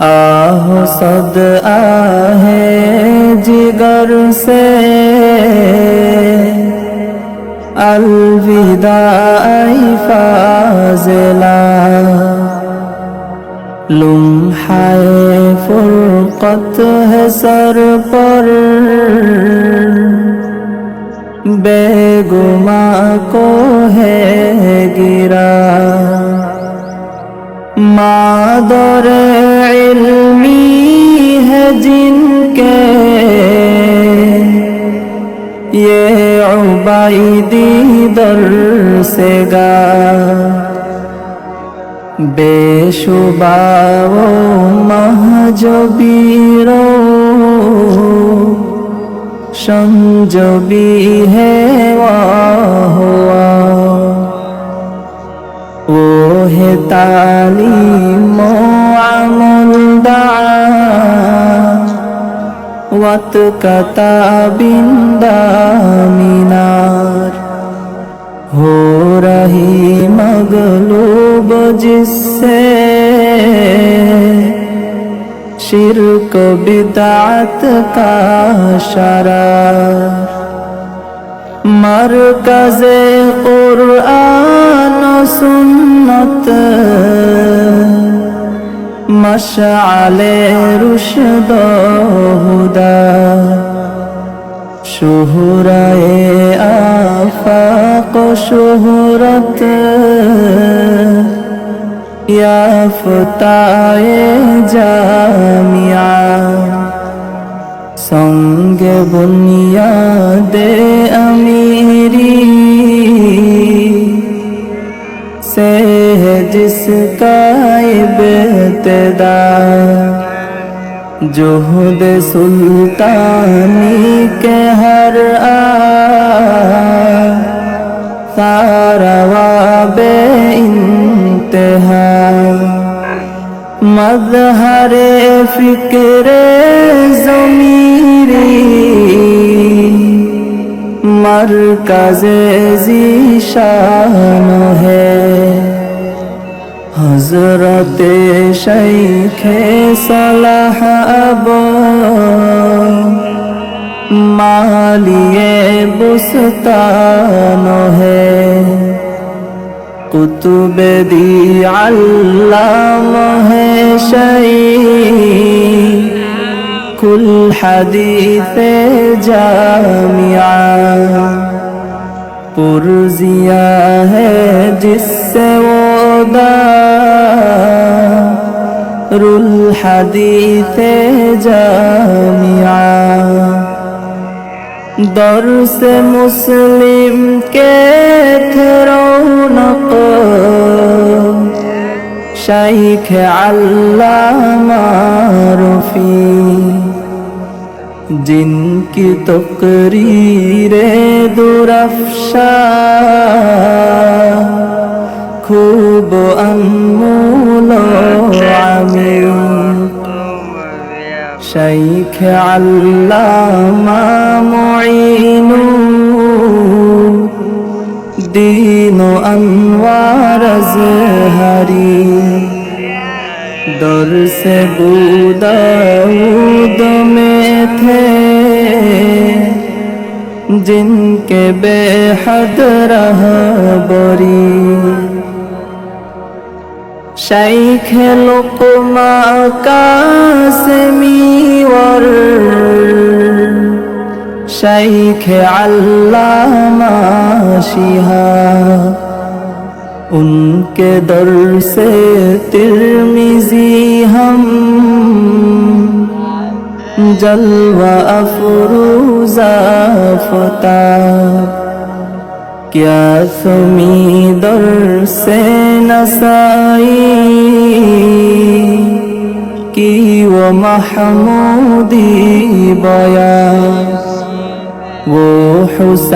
आह सद आहे जिगर से अलविदा फाज़िला लम्हाए फुरक़त है सर पर बेगुमा को है गिरा मादर इल्मी है जिनके ये उबैदी दर से गा बेशुबा वो महजबीरो संजबी है वाह वो है तालीम अमलदा वत कताबिंदा मीनार हो रही मगलूब जिससे शिर्क बिदअत का शरार मरकज़े क़ुरआन सुन्नत मशअले रुश्द हुदा शुहराए आफाक़ शुहरत याफ़्ताए जामिया संगे बुनियादे अमीरी से है जिसका इब्तिदा जुहद सुल्तानी के हर सारवा बे इंतहा मज़हरे फ़िक्रे ज़मीरी मरकज़े ज़ीशान है हज़रते शैखे सलाह अब मालिए बुस्तान है कुतुब दी अल्लाम है कुल हदीस जामिया पुरजिया है जिससे वो दारुल हदीस जामिया दर्स मुस्लिम के थे रौनक शाइख अल्लामा रूफी जिनकी तकरीरे दुरफ़शा खूब अनमोल आमिर शाइख अल्लामा मुईनु दीनो अनवार ज़हरी दर्स बूदाऊद में थे जिनके बेहद रहबरी शाइख लुक़मा कासिमी वर शाइख अल्लामा शिहाब उनके दर से तिर्मिज़ी हम जलवा अफरूज़ा फता क्या सुमी दर से नसाई की वो महमूदी बया वो हुसैन